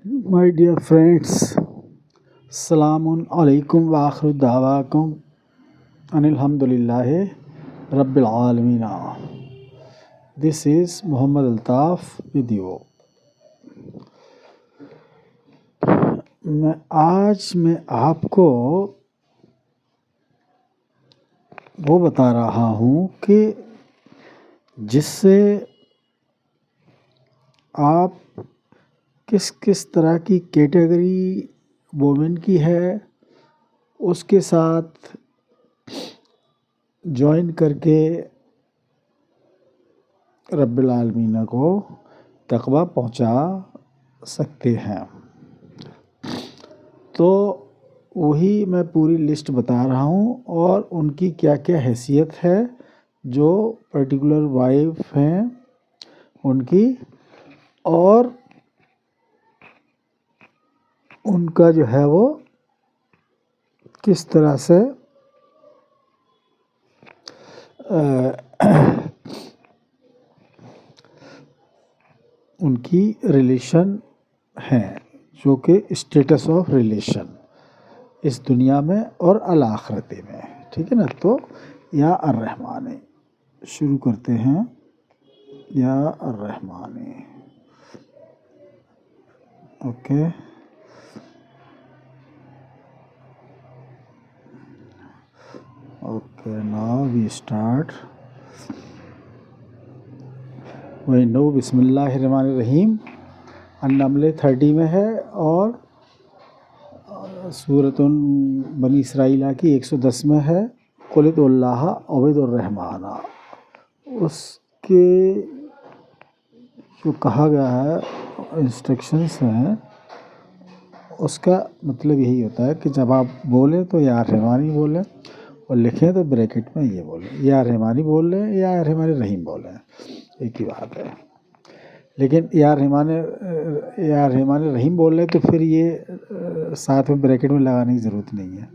My dear friends, Salamun alaikum wa akhiru da'wakum anilhamdulillahi Rabbil Alameen. This is Muhammad Altaf with you. मैं आपको वो बता रहा हूँ कि जिससे आप किस किस तरह की कैटेगरी वोमेन की है उसके साथ ज्वाइन करके रब्बिल आलमीन को तकवा पहुँचा सकते हैं। तो वही मैं पूरी लिस्ट बता रहा हूँ और उनकी क्या क्या हैसियत है, जो पर्टिकुलर वाइफ हैं उनकी, और उनका जो है वो किस तरह से उनकी रिलेशन हैं, जो कि स्टेटस ऑफ रिलेशन इस दुनिया में और अल-आखिरते में। ठीक है ना। तो या अर्रहमानी शुरू करते हैं। या अर्रहमानी। Okay. Okay, now we start. वही नो बिस्मिल्लाहिर्रहमानिर्रहीम अन-नमल 30 में है और सूरतुन बनी इसराइला की 110 में है। कुलिदुल्लाह अबिदुर्रहमाना, उसके जो कहा गया है इंस्ट्रक्शंस हैं, उसका मतलब यही होता है कि जब आप बोलें तो या रहमानी बोलें और लिखें तो ब्रैकेट में ये बोलें, या रहमानी बोल लें या रहमान रहीम बोलें, एक ही बात है। लेकिन या रहमान रहीम बोल रहे तो फिर ये साथ में ब्रैकेट में लगाने की ज़रूरत नहीं है।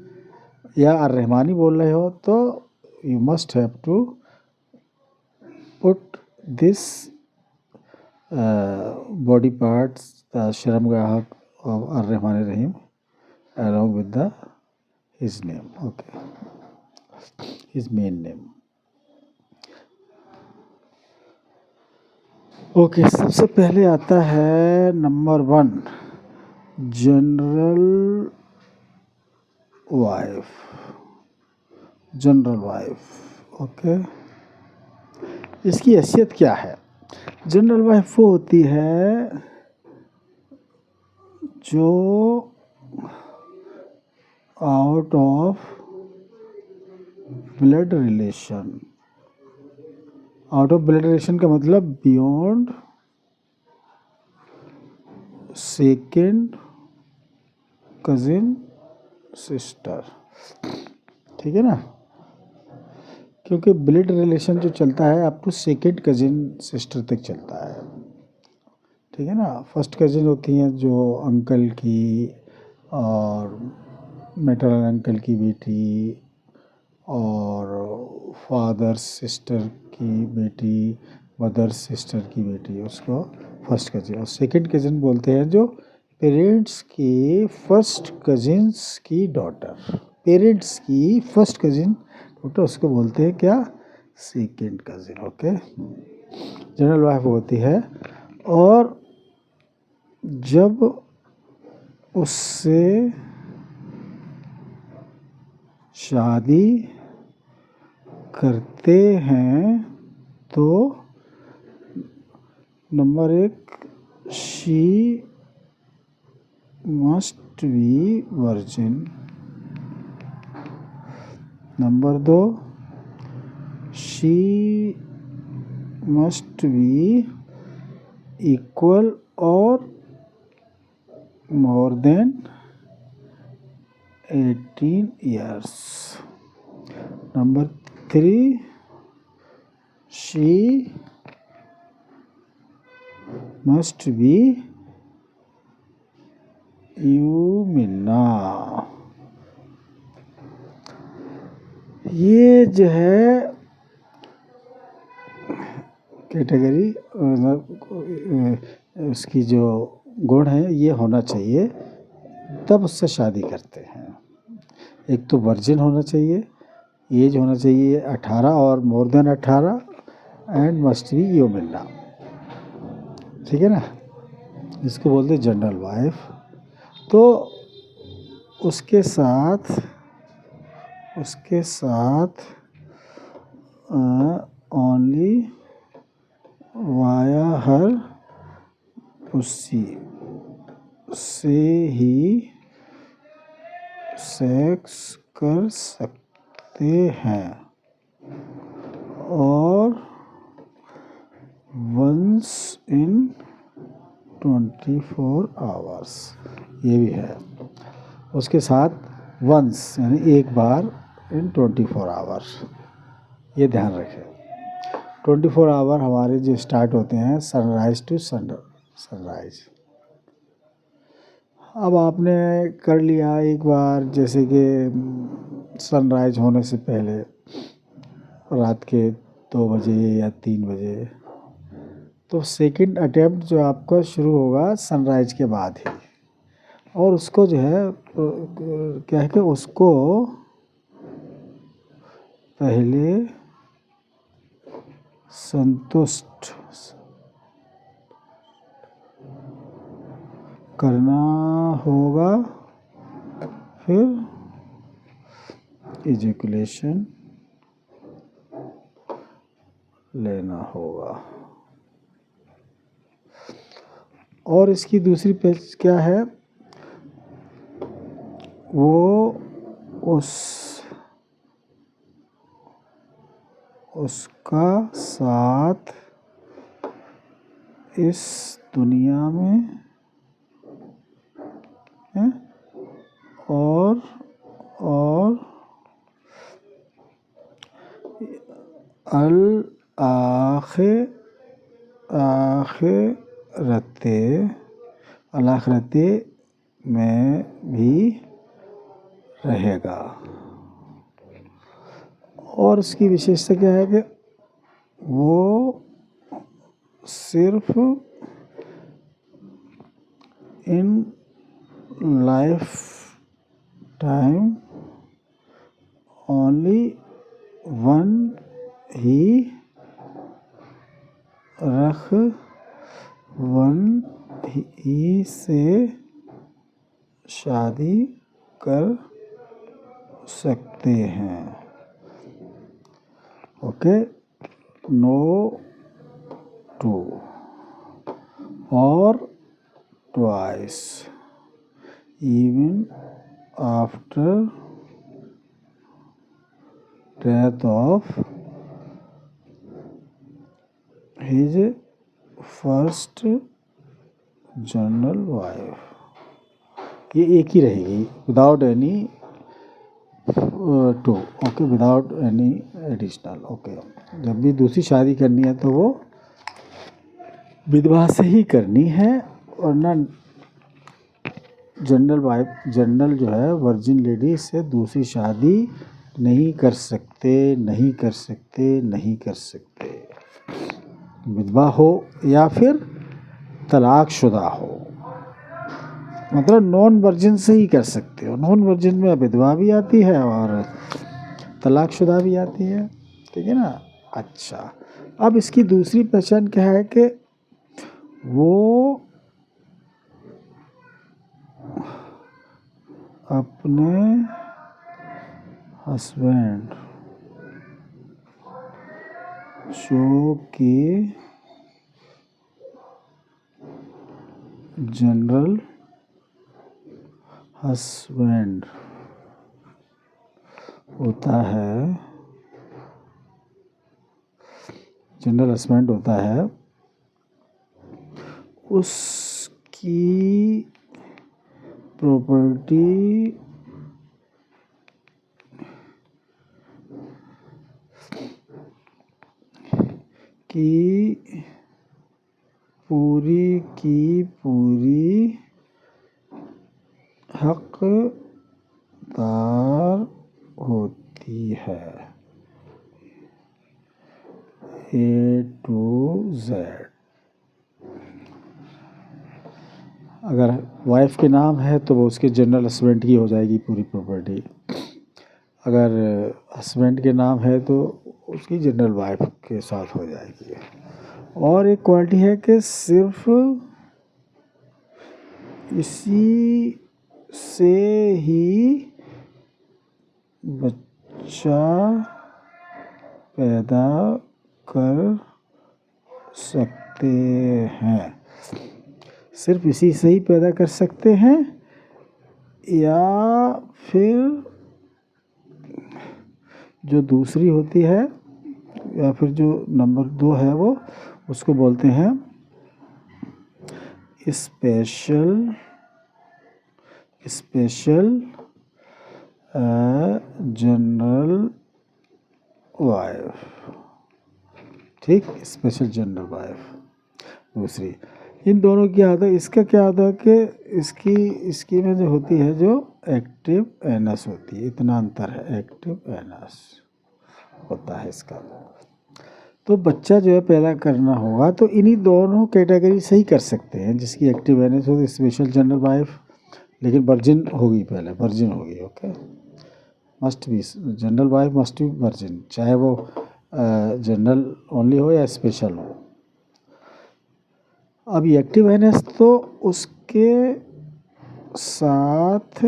या अर्रहमानी बोल रहे हो तो you must have to put this body parts the शर्मगाह ऑफ अर्रहमान रहीम along with his name, okay, his main name. Okay, सबसे पहले आता है number 1, general wife. General wife, okay. इसकी हैसियत क्या है? जनरल वाइफ वो होती है जो out of blood relation, out of blood relation का मतलब बियॉन्ड सेकेंड कजिन सिस्टर। ठीक है ना। क्योंकि ब्लड रिलेशन जो चलता है up to second cousin sister तक चलता है। ठीक है ना। फर्स्ट कजिन होती हैं जो अंकल की और मैटरनल अंकल की बेटी और फादर सिस्टर की बेटी, मदर सिस्टर की बेटी, उसको फर्स्ट कजिन। और सेकंड कजिन बोलते हैं जो पेरेंट्स की फर्स्ट कजिन्स की डॉटर, पेरेंट्स की फर्स्ट कजिन डॉटर, उसको बोलते हैं क्या? Second cousin. Okay. General wife होती है और जब उससे शादी करते हैं तो number 1, she must be virgin. Number 2, she must be equal और more than 18 years. Number 3, she must be यूमिना। ये जो है कैटेगरी, उसकी जो गुण है ये होना चाहिए, तब उससे शादी करते हैं। एक तो वर्जिन होना चाहिए, एज होना चाहिए 18 और more than 18 and must be human. ठीक है ना, इसको बोलते हैं जनरल वाइफ। तो उसके साथ ओनली वाया हर उसी से ही सेक्स कर सकते हैं और वंस इन 24 आवर्स, ये भी है। उसके साथ वंस यानी एक बार इन 24 आवर्स, ये ध्यान रखें। 24 आवर हमारे जो स्टार्ट होते हैं सनराइज टू सनराइज। अब आपने कर लिया एक बार, जैसे कि सनराइज होने से पहले रात के 2 बजे या 3 बजे, तो सेकंड अटेम्प्ट जो आपका शुरू होगा सनराइज के बाद ही। और उसको जो है क्या है कि उसको पहले संतुष्ट करना होगा, फिर इजैकुलेशन लेना होगा। और इसकी दूसरी पेज क्या है, वो उसका साथ इस दुनिया में है और अल आखिरते में भी रहेगा। और उसकी विशेषता क्या है कि वो सिर्फ in lifetime only one ही से शादी कर सकते हैं। ओके, नो टू और twice even after death of his first general wife. ये एक ही रहेगी without any two. Okay, without any additional. Okay, जब भी दूसरी शादी करनी है तो वो विधवा से ही करनी है, वरना जनरल वाइफ, जनरल जो है वर्जिन लेडी से दूसरी शादी नहीं कर सकते। विधवा हो या फिर तलाकशुदा हो, मतलब नॉन वर्जिन से ही कर सकते हो। नॉन वर्जिन में विधवा भी आती है और तलाकशुदा भी आती है। ठीक है ना। अच्छा, अब इसकी दूसरी पहचान क्या है कि वो अपने हस्बैंड जो कि जनरल हस्बैंड होता है, उसकी प्रॉपर्टी की पूरी हकदार होती है, A to Z। अगर वाइफ के नाम है तो वो उसके जनरल हस्बैंड की हो जाएगी पूरी प्रॉपर्टी। अगर हस्बैंड के नाम है तो उसकी जनरल वाइफ के साथ हो जाएगी। और एक क्वालिटी है कि सिर्फ इसी से ही बच्चा पैदा कर सकते हैं। सिर्फ इसी से ही पैदा कर सकते हैं या फिर जो दूसरी होती है या फिर जो नंबर 2 है वो उसको बोलते हैं स्पेशल जनरल वाइफ। ठीक, स्पेशल जनरल वाइफ दूसरी। इन दोनों की आदत, इसका क्या होता है कि इसकी में जो होती है जो एक्टिव एनस होती है, इतना अंतर है, एक्टिव एनस होता है इसका। तो बच्चा जो है पैदा करना होगा तो इन्हीं दोनों कैटेगरी से ही कर सकते हैं, जिसकी एक्टिव एनस हो, स्पेशल जनरल वाइफ, लेकिन वर्जिन होगी, पहले वर्जिन होगी। Okay, must be general wife, must be virgin, चाहे वो जनरल ओनली हो या स्पेशल हो। अब एक्टिव एनएस तो उसके साथ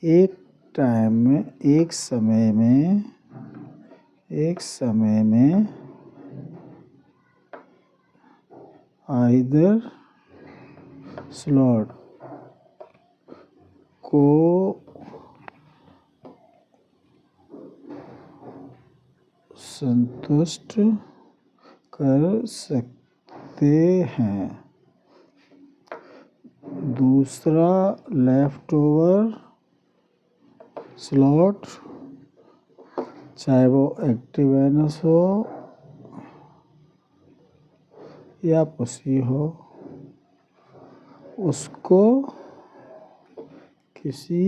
एक टाइम में, एक समय में आइदर स्लॉट को संतुष्ट कर सकते हैं। दूसरा लेफ्ट ओवर स्लॉट, चाहे वो एक्टिव एनस हो या पुसी हो, उसको किसी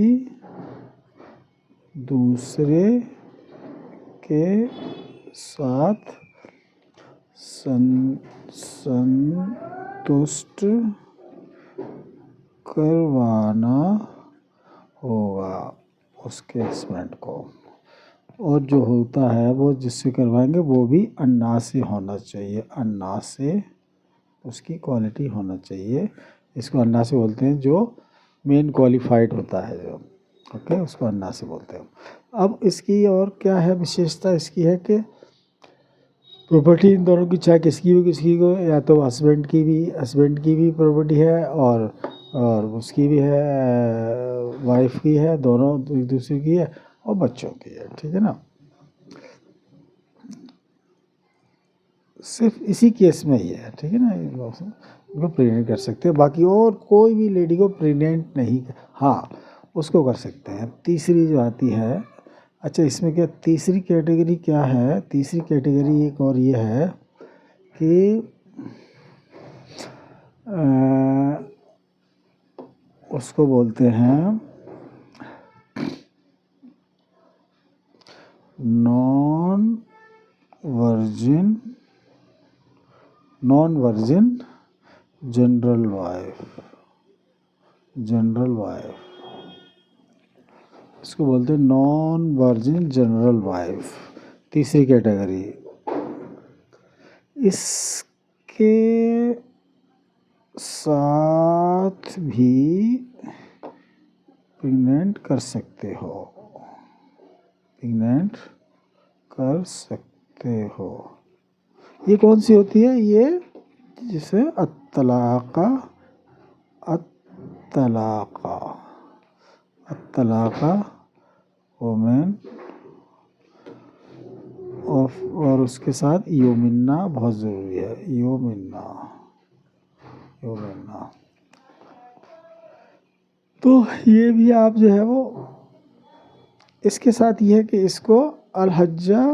दूसरे के साथ संतुष्ट करवाना होगा उसके हस्बैंड को। और जो होता है वो जिससे करवाएंगे वो भी अन्ना से होना चाहिए, अन्ना से उसकी क्वालिटी होना चाहिए। इसको अन्ना से बोलते हैं, जो मेन क्वालिफाइड होता है जो, ओके, उसको अन्ना से बोलते हैं। अब इसकी और क्या है विशेषता, इसकी है कि प्रॉपर्टी इन दोनों की, चाहे किसकी को, या तो हस्बैंड की भी प्रॉपर्टी है और उसकी भी है, वाइफ की है, दोनों एक दूसरे की है, और बच्चों की है। ठीक है ना, सिर्फ इसी केस में ही है। ठीक है ना, इनको प्रेग्नेंट कर सकते हैं, बाकी और कोई भी लेडी को प्रेग्नेंट नहीं, हाँ उसको कर सकते हैं। तीसरी जो आती है, अच्छा इसमें क्या तीसरी कैटेगरी क्या है, तीसरी कैटेगरी एक और ये है कि उसको बोलते हैं नॉन वर्जिन जनरल वाइफ, इसको बोलते हैं नॉन वर्जिन जनरल वाइफ, तीसरी कैटेगरी। इसके साथ भी प्रेग्नेंट कर सकते हो। ये कौन सी होती है, ये जिसे अत्तलाका वोमेन और उसके साथ योमिन्ना बहुत ज़रूरी है, योमिन्ना। तो ये भी आप जो है वो इसके साथ ये है कि इसको अलहज्जा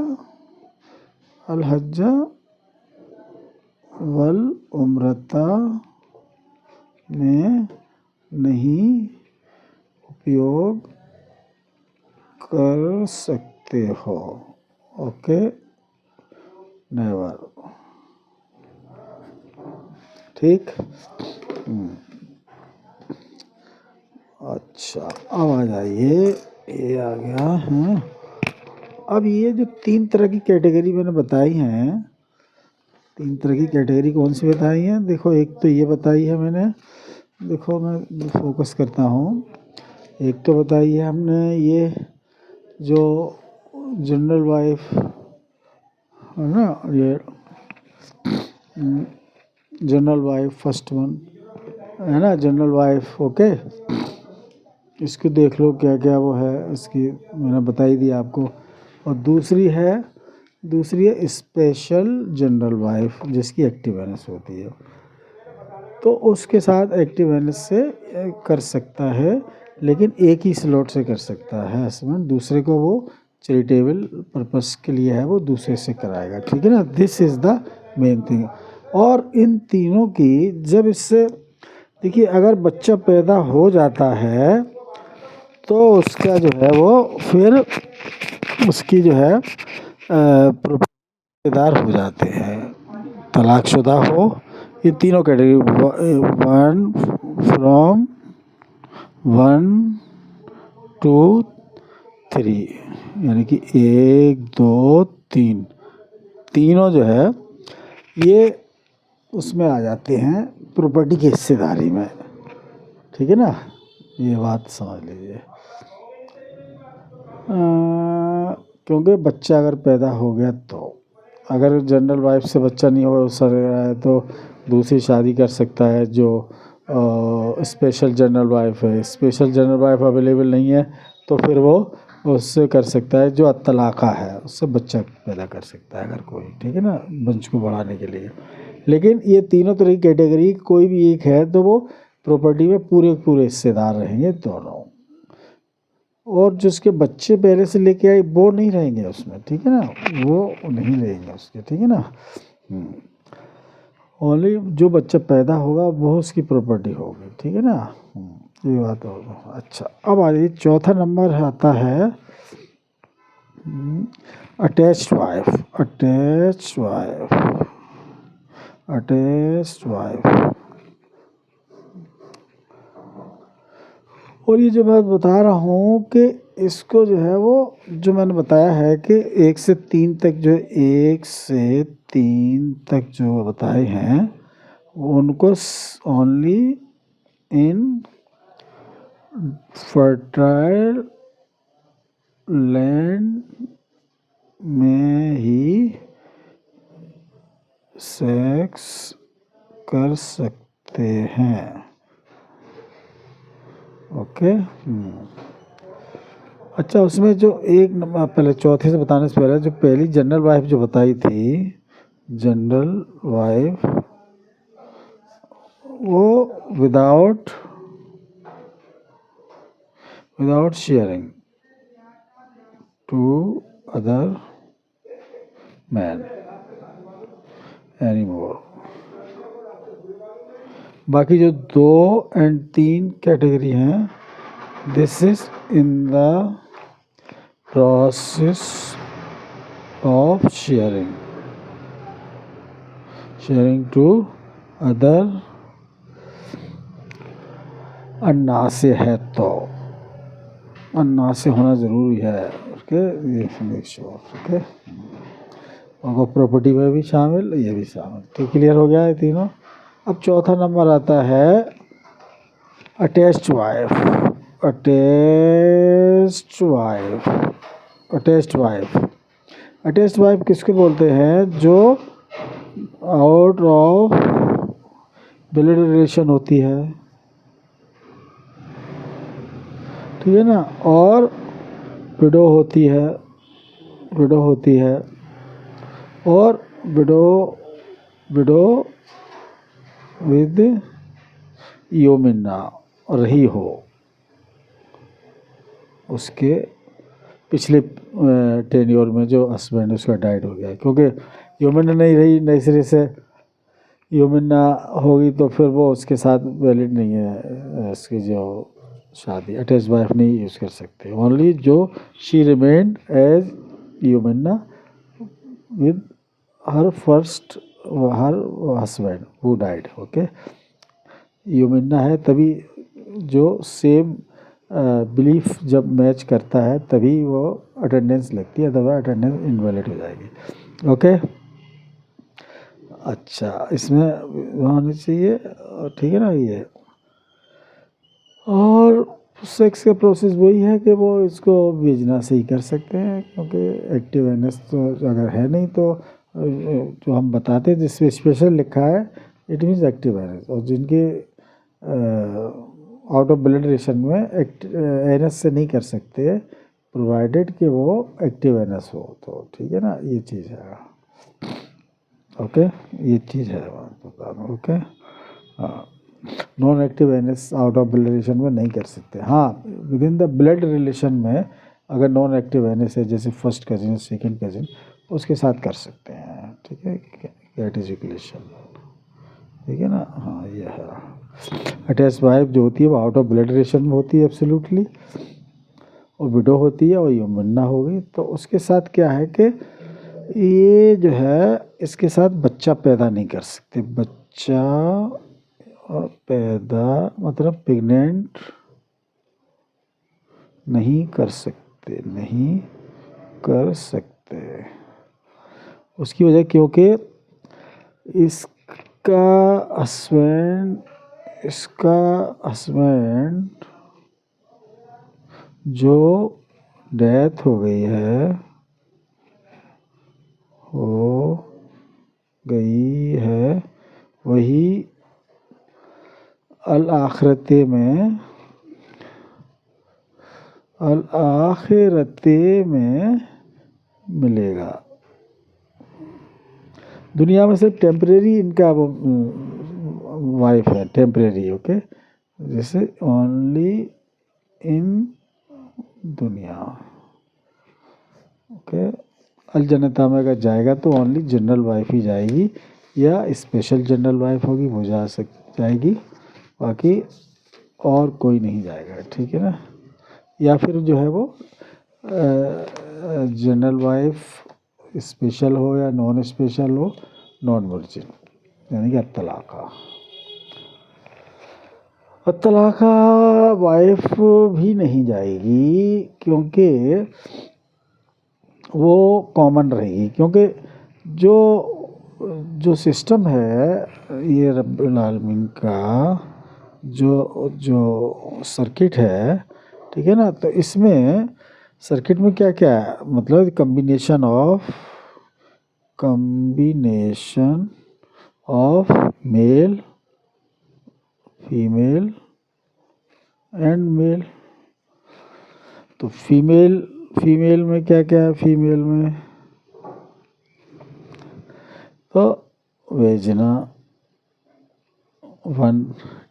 वल उम्रता में नहीं उपयोग कर सकते हो। Okay, never. ठीक। अच्छा, अब आ जाइए, ये आ गया। हाँ, अब ये जो 3 तरह की कैटेगरी मैंने बताई हैं, 3 तरह की कैटेगरी कौन सी बताई हैं? देखो, एक तो ये बताई है मैंने, देखो मैं फोकस करता हूँ। एक तो बताई है हमने ये जो जनरल वाइफ है ना, ये जनरल वाइफ फर्स्ट वन है ना, जनरल वाइफ। ओके, इसको देख लो क्या क्या वो है, इसकी मैंने बताई दी आपको। और दूसरी है स्पेशल जनरल वाइफ, जिसकी एक्टिव एनएस होती है, तो उसके साथ एक्टिव एनएस से कर सकता है, लेकिन एक ही स्लॉट से कर सकता है हस्बैंड, दूसरे को वो चैरिटेबल पर्पस के लिए है, वो दूसरे से कराएगा। ठीक है ना, this is the main thing. और इन तीनों की जब इससे देखिए, अगर बच्चा पैदा हो जाता है तो उसका जो है वो फिर उसकी जो है रिश्तेदार हो जाते हैं, तलाकशुदा हो। ये तीनों कैटेगरी, 1 2 3, यानी कि 1 2 3, तीनों जो है ये उसमें आ जाते हैं प्रॉपर्टी की हिस्सेदारी में। ठीक है ना, ये बात समझ लीजिए। क्योंकि बच्चा अगर पैदा हो गया, तो अगर जनरल वाइफ से बच्चा नहीं हो रहा है तो दूसरी शादी कर सकता है, जो स्पेशल जनरल वाइफ है। स्पेशल जनरल वाइफ अवेलेबल नहीं है तो फिर वो उससे कर सकता है, जो अतलाक़ा है, उससे बच्चा पैदा कर सकता है अगर कोई। ठीक है ना, वंश को बढ़ाने के लिए। लेकिन ये तीनों तरह की कैटेगरी कोई भी एक है तो वो प्रॉपर्टी में पूरे हिस्सेदार रहेंगे दोनों, और जिसके बच्चे पहले से लेके आए वो नहीं रहेंगे उसमें। ठीक है ना, वो नहीं रहेंगे उसके। ठीक है ना, ओनली जो बच्चा पैदा होगा वो उसकी प्रॉपर्टी होगी। ठीक है ना, ये बात होगा। अच्छा, अब आ जाइए, चौथा नंबर आता है अटैच्ड वाइफ। अटैच्ड वाइफ, और ये जो मैं बता रहा हूँ कि इसको जो है वो जो मैंने बताया है कि 1 से 3 तक, जो 1 से 3 तक जो बताए हैं उनको ओनली इन फर्टाइल लैंड में ही सेक्स कर सकते हैं। ओके। अच्छा, उसमें जो एक नंबर पहले, चौथे से बताने से पहले, जो पहली जनरल वाइफ जो बताई थी, जनरल वाइफ, वो without sharing to other man any more. बाकी जो 2 और 3 कैटेगरी हैं, this is in the process of sharing to other. अन्ना से है तो अन्ना से होना ज़रूरी है। ओके, ओके, और प्रॉपर्टी में भी शामिल, ये भी शामिल। तो क्लियर हो गया है तीनों। अब चौथा नंबर आता है अटैच्ड वाइफ। अटैच्ड वाइफ किसको बोलते हैं? जो आउट ऑफ ब्लड रिलेशन होती है। ठीक है ना, और विडो होती है, और विडो विद योमिना रही हो, उसके पिछले टेन्योर में जो हस्बैंड उसका डाइड हो गया, क्योंकि योमिना नहीं रही, नई सिरे से योमिना होगी तो फिर वो उसके साथ वैलिड नहीं है उसकी जो शादी। अटैच वाइफ नहीं यूज़ कर सकते, ओनली जो शी रिमेन्ड एज योमिना with her first her husband who died, okay. यूमिन्ना है तभी जो सेम बिलीफ जब मैच करता है तभी वो अटेंडेंस लगती है, अदरवाइज अटेंडेंस इनवैलिड हो जाएगी, ओके। अच्छा, इसमें होनी चाहिए, ठीक है ना ये। और सेक्स का प्रोसेस वही है कि वो इसको भेजना से ही कर सकते हैं, क्योंकि एक्टिव एनएस तो अगर है नहीं तो जो हम बताते हैं जिसमें स्पेशल लिखा है इट मीन्स एक्टिव एनएस, और जिनके आउट ऑफ ब्लड रिलेशन में एनएस से नहीं कर सकते प्रोवाइडेड कि वो एक्टिव एनएस हो, तो ठीक है ना, ये चीज़ है, ओके। ये चीज़ है बता रहा हूँ, ओके। हाँ, non active NS out of blood relation में नहीं कर सकते। हाँ, with in the blood relation में अगर नॉन एक्टिव एनएस है, जैसे फर्स्ट कजिन सेकंड कजिन, उसके साथ कर सकते हैं, ठीक है, कैटेजिकुलेशन, ठीक है ना। हाँ, ये है। अटैच वाइफ जो होती है वो आउट ऑफ ब्लड रिलेशन में होती है एब्सोल्युटली, और विडो होती है और यूमिन्ना हो गई, तो उसके साथ क्या है कि ये जो है इसके साथ बच्चा पैदा नहीं कर सकते, बच्चा पैदा मतलब प्रेग्नेंट नहीं कर सकते, नहीं कर सकते। उसकी वजह क्योंकि इसका हस्बैंड जो डेथ हो गई है वही अल आखिरते में मिलेगा। दुनिया में सिर्फ टेम्परेरी इनका वो वाइफ है, टेम्परेरी, ओके, जैसे ओनली इन दुनिया, ओके। अल जन्नता में अगर जाएगा तो ओनली जनरल वाइफ ही जाएगी, या स्पेशल जनरल वाइफ होगी वो जाएगी, बाकी और कोई नहीं जाएगा, ठीक है ना। या फिर जो है वो जनरल वाइफ स्पेशल हो या नॉन स्पेशल हो, नॉन वर्जिन, यानी कि अतलाका वाइफ भी नहीं जाएगी, क्योंकि वो कॉमन रहेगी, क्योंकि जो सिस्टम है ये रब्बुल आलमीन का जो सर्किट है, ठीक है ना, तो इसमें सर्किट में क्या क्या है, मतलब combination of male female and male. तो फीमेल में क्या क्या है, फीमेल में तो वेजना वन,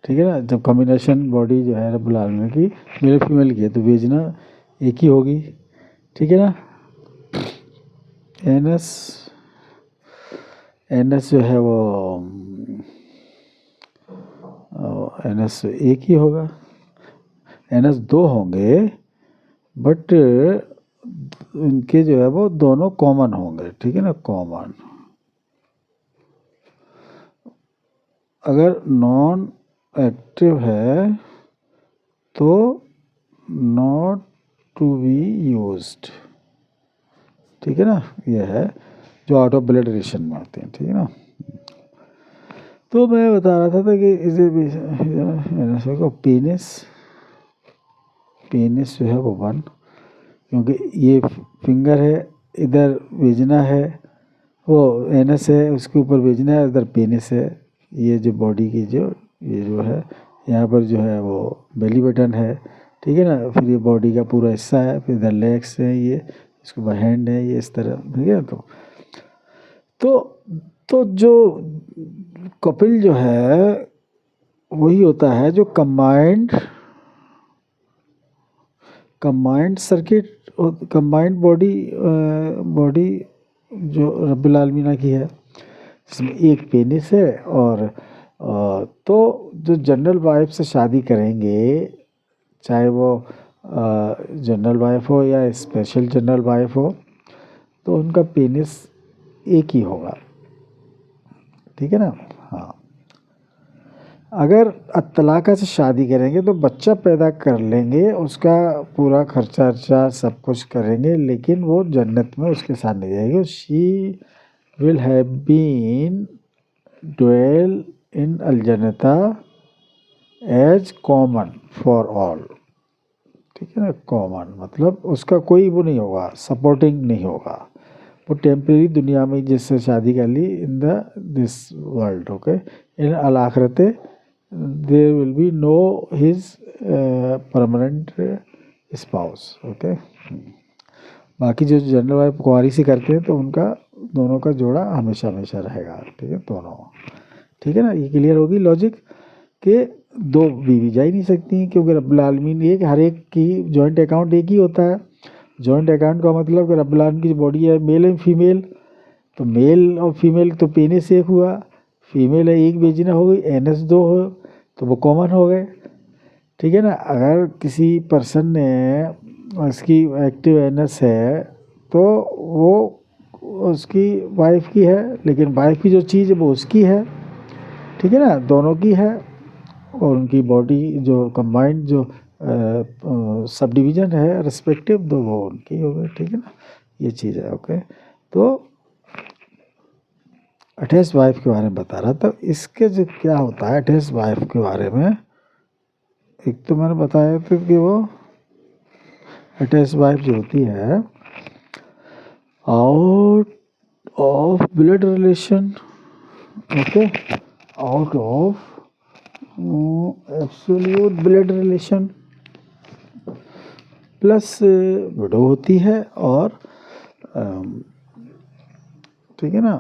ठीक है ना। जब कॉम्बिनेशन बॉडी जो है रब्बुल आलमीन की मेल फीमेल की है तो वेजना एक ही होगी, ठीक है ना। एनएस जो है वो एनएस एक ही होगा, एनएस दो होंगे बट इनके जो है वो दोनों कॉमन होंगे, ठीक है ना, कॉमन। अगर नॉन एक्टिव है तो नॉट टू बी यूज्ड, ठीक है ना, यह है जो आउट ऑफ ब्लड रिलेशन में आते हैं, ठीक है ना। तो मैं बता रहा था कि इसे को पेनिस जो है वो वन, क्योंकि ये फिंगर है, इधर वेजना है, वो एनएस है, उसके ऊपर वेजना है, इधर पेनिस है। ये जो बॉडी की ये जो है यहाँ पर जो है वो बेली बटन है, ठीक है ना। फिर ये बॉडी का पूरा हिस्सा है, फिर इधर लेग्स है, ये इसके ऊपर हैंड है, ये इस तरह, ठीक है। तो जो कपिल जो है वही होता है जो कंबाइंड सर्किट, कंबाइंड बॉडी जो रब्बुल आलमीन की है, जिसमें एक पेनिस है, और तो जो जनरल वाइफ से शादी करेंगे, चाहे वो जनरल वाइफ हो या स्पेशल जनरल वाइफ हो, तो उनका पेनिस एक ही होगा, ठीक है ना। हाँ, अगर अतलाका से शादी करेंगे तो बच्चा पैदा कर लेंगे, उसका पूरा खर्चा अर्चा सब कुछ करेंगे, लेकिन वो जन्नत में उसके साथ नहीं जाएगी। She will have been dwell in अलजन्नता एज कॉमन फॉर ऑल, ठीक है ना। कॉमन मतलब उसका कोई वो नहीं होगा, सपोर्टिंग नहीं होगा, वो टेम्परेरी दुनिया में जिससे शादी कर ली in the this world, okay. In अल आखिरते there will be no his permanent spouse, okay. बाकी जो जनरल वाइफ कुंवारी से करते हैं तो उनका दोनों का जोड़ा हमेशा हमेशा रहेगा, ठीक है, दोनों, ठीक है ना। ये क्लियर होगी लॉजिक कि दो बीवी जा ही नहीं सकती, क्योंकि रब्बुल आलमीन एक हर एक की जॉइंट अकाउंट एक ही होता है। जॉइंट अकाउंट का मतलब कि रब्बुल आलमीन की बॉडी है मेल एंड फीमेल, तो मेल और फीमेल तो पेने से एक हुआ, फीमेल है एक बेजना हो गई, एनएस दो हो तो वो कॉमन हो गए, ठीक है ना। अगर किसी पर्सन ने उसकी एक्टिव एनएस है तो वो उसकी वाइफ की है, लेकिन वाइफ की जो चीज़ है वो उसकी है, ठीक है ना, दोनों की है। और उनकी बॉडी जो कंबाइंड जो सब डिवीज़न है रिस्पेक्टिव, तो वो उनकी हो गई, ठीक है ना। ये चीज़ है, ओके। तो अटैच वाइफ के बारे में बता रहा था। इसके जो क्या होता है अटैच वाइफ के बारे में, एक तो मैंने बताया था कि वो अटैच वाइफ जो होती है out of blood relation, okay, out of absolute blood relation, plus window होती है, और ठीक है ना,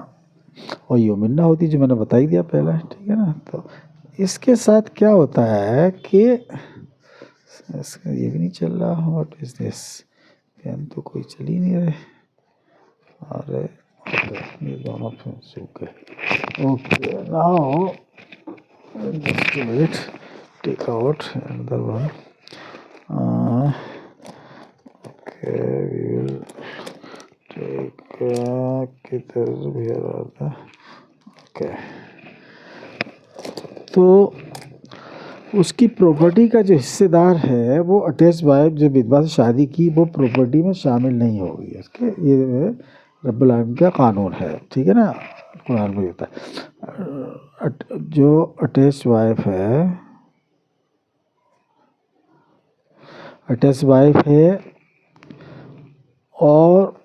और योमिना होती है जो मैंने बता ही दिया पहले, ठीक है ना। तो इसके साथ क्या होता है कि इसका ये भी नहीं चल रहा, व्हाट इज दिस, फैन तो कोई चल ही नहीं रहे, अरे ये दोनों फैन सूख गए, okay. Now just wait, take out another one, okay, we will take किधर भी आ रहा था, ओके। तो उसकी प्रॉपर्टी का जो हिस्सेदार है वो अटैच वाइफ जो विधवा से शादी की वो प्रॉपर्टी में शामिल नहीं होगी, उसके ये रब्बुल आलमीन का कानून है, ठीक है ना, कुरान में होता है। जो अटैच वाइफ है, अटैच वाइफ है और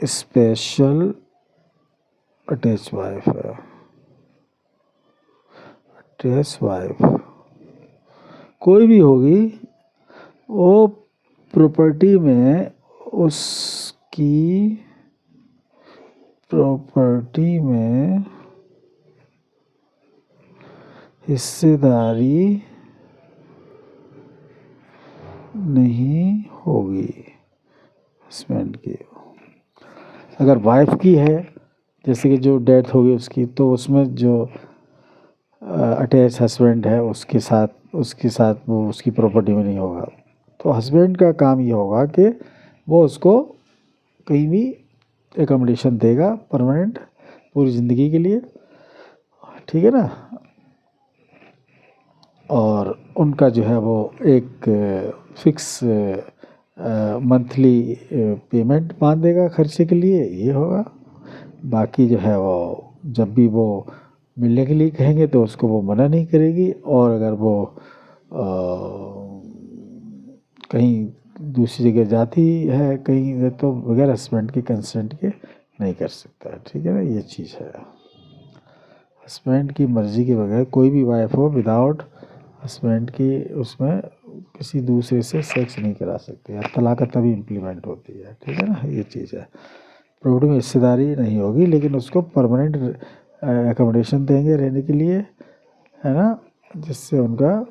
स्पेशल अटैच वाइफ है। अटैच वाइफ कोई भी होगी वो प्रॉपर्टी में उसकी प्रॉपर्टी में हिस्सेदारी नहीं होगी हस्बैंड की। अगर वाइफ की है, जैसे कि जो डेथ हो गई उसकी, तो उसमें जो अटैच हस्बैंड है उसके साथ वो उसकी प्रॉपर्टी में नहीं होगा। तो हस्बैंड का काम ये होगा कि वो उसको कहीं भी एकोमोडेशन देगा परमानेंट पूरी ज़िंदगी के लिए, ठीक है ना। और उनका जो है वो एक फिक्स मंथली पेमेंट मान देगा खर्चे के लिए, ये होगा। बाकी जो है वो जब भी वो मिलने के लिए कहेंगे तो उसको वो मना नहीं करेगी, और अगर वो कहीं दूसरी जगह जाती है कहीं तो बगैर हस्बैंड के कंसेंट के नहीं कर सकता, ठीक है ना। ये चीज़ है, हस्बैंड की मर्ज़ी के बगैर कोई भी वाइफ हो विदाउट हस्बैंड की उसमें किसी दूसरे से सेक्स नहीं करा सकते, तलाक तभी इम्प्लीमेंट होती है, ठीक है ना। ये चीज़ है, प्रॉपर्टी में हिस्सेदारी नहीं होगी, लेकिन उसको परमानेंट एकोमोडेशन देंगे रहने के लिए, है ना, जिससे उनका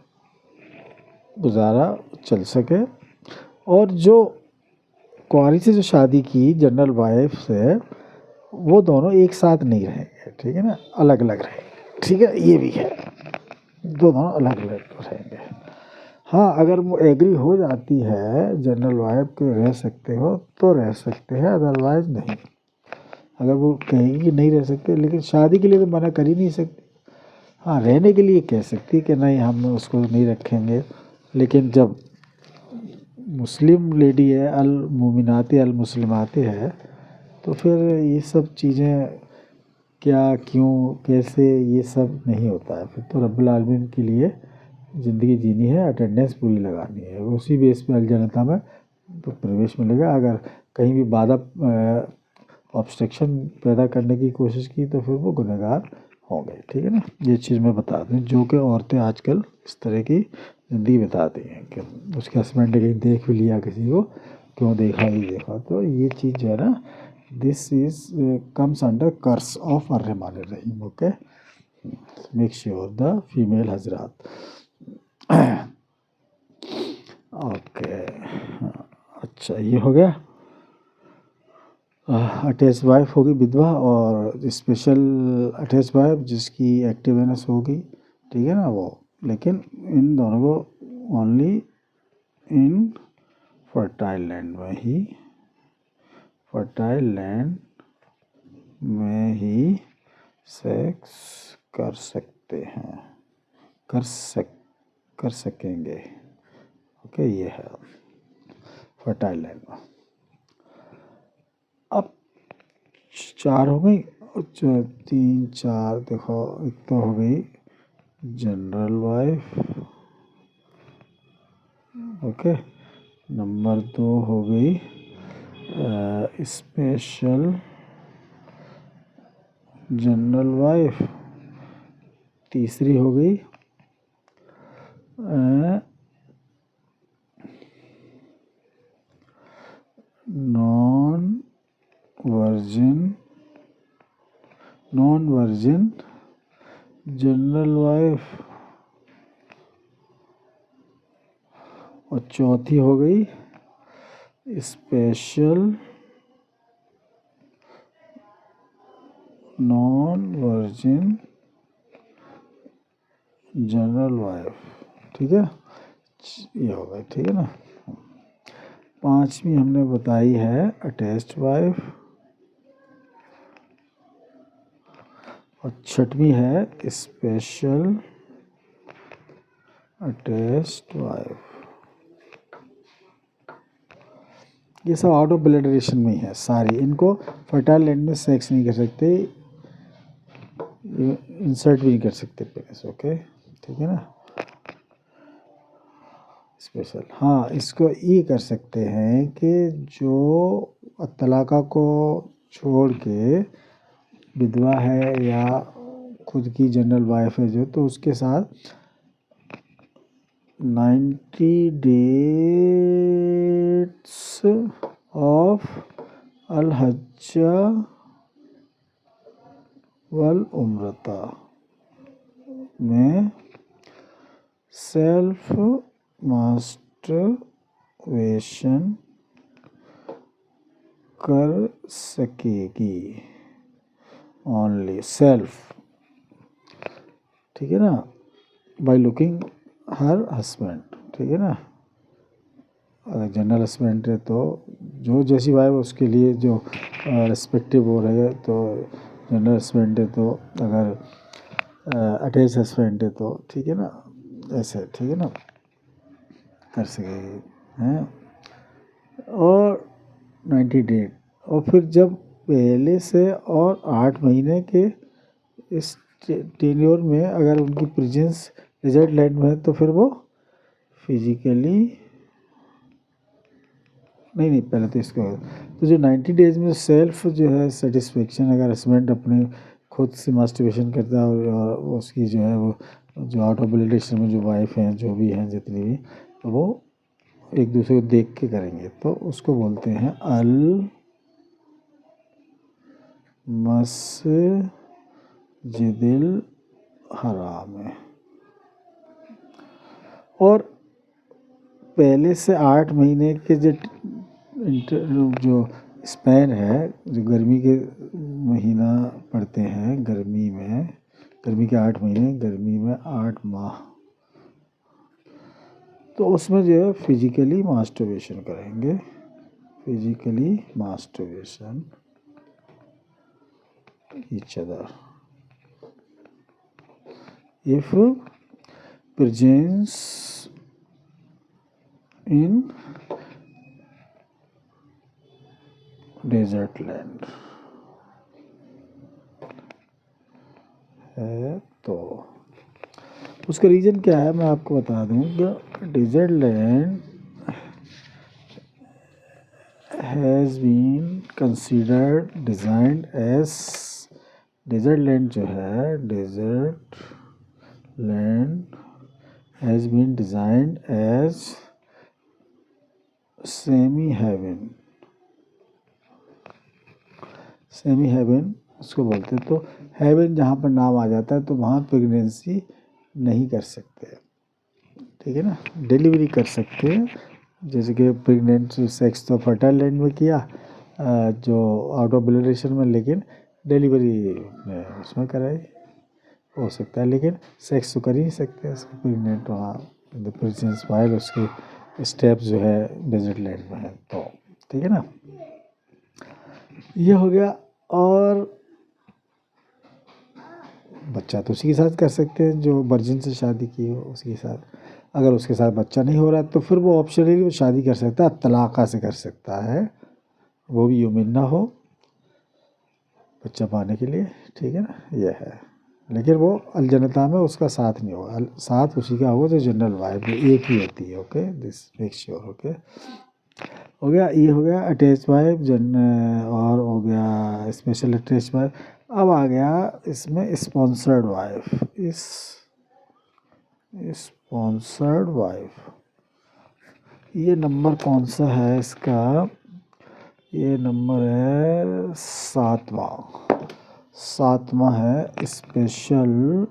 गुजारा चल सके। और जो कुंवारी से जो शादी की जनरल वाइफ से, वो दोनों एक साथ नहीं रहेंगे, ठीक है ना, अलग अलग रहेंगे, ठीक है। ये भी है, दोनों अलग अलग रहेंगे। हाँ, अगर वो एग्री हो जाती है जनरल वाइफ के रह सकते हो तो रह सकते हैं, अदरवाइज नहीं, अगर वो कहेगी कि नहीं रह सकते, लेकिन शादी के लिए तो मना कर ही नहीं सकती। हाँ, रहने के लिए कह सकती कि नहीं हम उसको नहीं रखेंगे, लेकिन जब मुस्लिम लेडी है, अल मोमिनाती अल मुस्लिमाती है, तो फिर ये सब चीज़ें क्या, क्यों, कैसे, ये सब नहीं होता है। फिर तो रब्बुल आलमीन के लिए ज़िंदगी जीनी है, अटेंडेंस पूरी लगानी है, उसी बेस पे अल जन्नत में तो प्रवेश मिलेगा। अगर कहीं भी बाधा ऑब्स्ट्रक्शन पैदा करने की कोशिश की तो फिर वो गुनहगार होंगे। ठीक है ना, ये चीज़ मैं बता दूँ, जो कि औरतें आजकल इस तरह की ज़िंदगी बताती हैं कि उसके हस्बैंड ने कहीं देख भी लिया किसी को, क्यों देखा ही देखा। तो ये चीज़ जो है ना, this is comes under curse of अर्रहमान रहीम। Okay, make sure the female हजरात। ओके, अच्छा ये हो गया। अटैच वाइफ होगी विधवा, और स्पेशल अटैच वाइफ जिसकी एक्टिवनेस होगी, ठीक है ना वो। लेकिन इन दोनों को ओनली इन फर्टाइल लैंड में ही, फर्टाइल लैंड में ही सेक्स कर सकते हैं, कर सकेंगे। ओके, ये है फर्टाइल लैंड में। अब 4 हो गई, 3 4 देखो, एक तो हो गई जनरल वाइफ, ओके। नंबर 2 हो गई स्पेशल जनरल वाइफ। तीसरी हो गई नॉन वर्जिन जनरल वाइफ। और चौथी हो गई special non virgin general wife. ठीक है, ये हो गया। ठीक है ना। 5वीं हमने बताई है अटैच्ड वाइफ, और 6वीं है स्पेशल अटैच्ड वाइफ। ये सब आउट ऑफ ब्लड रिलेशन में ही है सारी। इनको फर्टाइल लैंड में सेक्स नहीं कर सकते, इंसर्ट भी नहीं कर सकते पेनिस। ओके, ठीक है ना। स्पेशल, हाँ, इसको ये कर सकते हैं कि जो तलाक़ा को छोड़ के विधवा है या खुद की जनरल वाइफ है जो, तो उसके साथ 90 डेट्स ऑफ अल हज्जा वल उम्रता में सेल्फ मास्टरबेशन कर सकेगी, ओनली सेल्फ। ठीक है ना, बाय लुकिंग हर हस्बैंड। ठीक है ना, अगर जनरल हस्बैंड है तो जो जैसी वाइफ उसके लिए जो रिस्पेक्टिव हो रहे है, तो जनरल हस्बैंड है तो, अगर अटैच हस्बैंड है तो, ठीक है ना, ऐसे, ठीक है ना, कर सकेगी हैं। और 90 डेट, और फिर जब पहले से और 8 महीने के इस टेन्योर में अगर उनकी प्रेजेंस रिजल्ट लाइन में है तो फिर वो फिजिकली नहीं, पहले तो इसका, तो जो 90 डेज में सेल्फ जो है सेटिस्फेक्शन, अगर हस्बैंड अपने खुद से मास्टरबेशन करता है, और उसकी जो है वो जो आउट ऑफ रिलेशन में जो वाइफ हैं, जो भी हैं जितनी भी, तो वो एक दूसरे को देख के करेंगे, तो उसको बोलते हैं अल मस्जिदिल हराम है। और पहले से 8 महीने के जो स्पैन है, जो गर्मी के महीना पड़ते हैं, गर्मी के 8 महीने, गर्मी में 8 माह, तो उसमें जो है फिजिकली मास्टरबेशन करेंगे, physically masturbation each other. If presence in desert land है तो उसका रीज़न क्या है मैं आपको बता दूँ कि desert land has been considered designed as desert land जो है desert land has been designed as semi heaven उसको बोलते हैं। तो हेवन जहाँ पर नाम आ जाता है तो वहाँ प्रेगनेंसी नहीं कर सकते, ठीक है ना, डिलीवरी कर सकते हैं। जैसे कि प्रेग्नेंट सेक्स तो फर्टाइल लैंड में किया जो आउट ऑफ ब्लडेशन में, लेकिन डिलीवरी उसमें कराई हो सकता है, लेकिन सेक्स तो कर ही नहीं सकते उसके प्रेग्नेंट वहाँ द प्रेजेंस वाइल उसके स्टेप्स जो है डेजर्ट लैंड में है। तो ठीक है ना, ये हो गया। और बच्चा तो उसी के साथ कर सकते हैं जो वर्जिन से शादी की हो उसी के साथ। अगर उसके साथ बच्चा नहीं हो रहा है तो फिर वो ऑप्शनली वो शादी कर सकता है, तलाक़ा से कर सकता है, वो भी यूमिन ना हो बच्चा पाने के लिए, ठीक है ना, ये है। लेकिन वो अलजनता में उसका साथ नहीं होगा, साथ उसी का होगा जो जनरल वाइफ एक ही होती है। Okay, this make sure. Okay, हो गया, ये हो गया अटैच वाइफ और हो गया स्पेशल अटैच वाइफ। अब आ गया इसमें स्पॉन्सर्ड वाइफ। स्पॉन्सर्ड वाइफ, ये नंबर कौन सा है इसका? ये नंबर है सातवां है special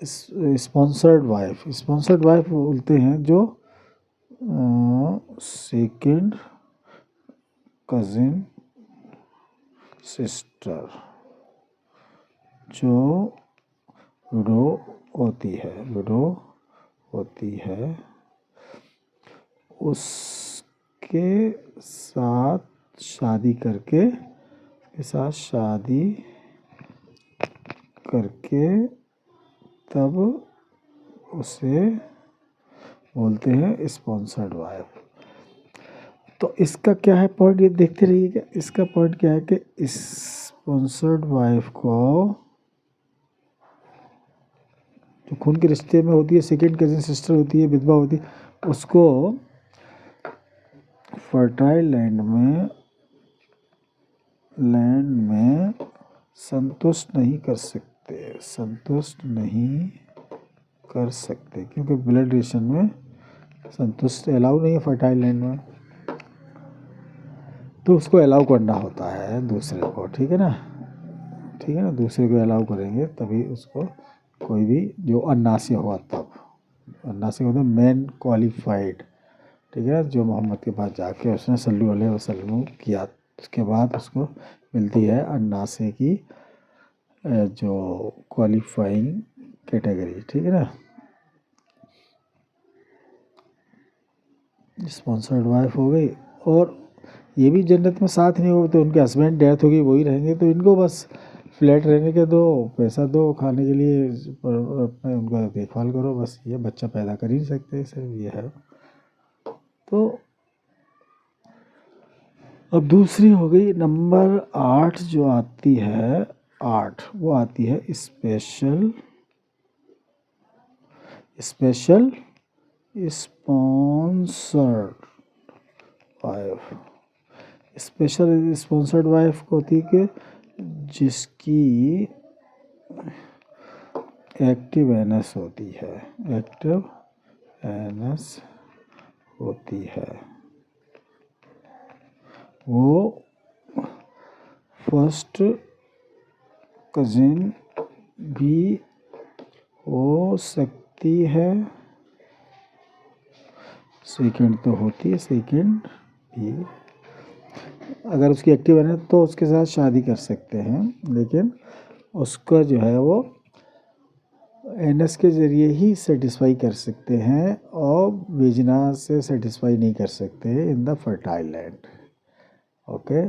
sponsored wife. Sponsored wife बोलते हैं जो सेकंड कजिन सिस्टर जो विडो होती है उसके साथ शादी करके तब उसे बोलते हैं स्पॉन्सर्ड वाइफ। तो इसका क्या है पॉइंट, ये देखते रहिएगा। इसका पॉइंट क्या है कि स्पॉन्सर्ड वाइफ को जो खून के रिश्ते में होती है, सेकेंड कजिन सिस्टर होती है, विधवा होती है, उसको फर्टाइल लैंड में संतुष्ट नहीं कर सकते क्योंकि ब्लड रिलेशन में संतुष्ट अलाउ नहीं है फर्टाइल लैंड में, तो उसको अलाउ करना होता है दूसरे को, ठीक है ना, दूसरे को अलाउ करेंगे तभी उसको कोई भी जो अन्नासी हुआ, तब अन्नासी होता है मैन क्वालिफाइड, ठीक है, जो मोहम्मद के पास जाके उसने सल्लल्लाहु अलैहि वसल्लम किया, उसके बाद उसको मिलती है अन्नासी की जो क्वालिफाइंग कैटेगरी, ठीक है ना। स्पॉन्सर्ड वाइफ हो गई, और ये भी जन्नत में साथ नहीं हो तो उनके हस्बैंड डेथ होगी वही रहेंगे, तो इनको बस फ्लैट रहने के दो, पैसा दो खाने के लिए, उनका देखभाल करो, बस ये बच्चा पैदा कर ही नहीं सकते, सिर्फ ये है। तो अब दूसरी हो गई नंबर 8 जो आती है, 8 वो आती है special sponsored wife. Special sponsored wife को होती है कि जिसकी एक्टिव एनएस होती है, वो फर्स्ट कजिन भी हो सकती है, सेकंड तो होती है, सेकंड भी अगर उसकी एक्टिव है तो उसके साथ शादी कर सकते हैं, लेकिन उसका जो है वो एनएस के ज़रिए ही सेटिस्फाई कर सकते हैं और वेजिना से सेटिस्फाई नहीं कर सकते in the fertile land. Okay,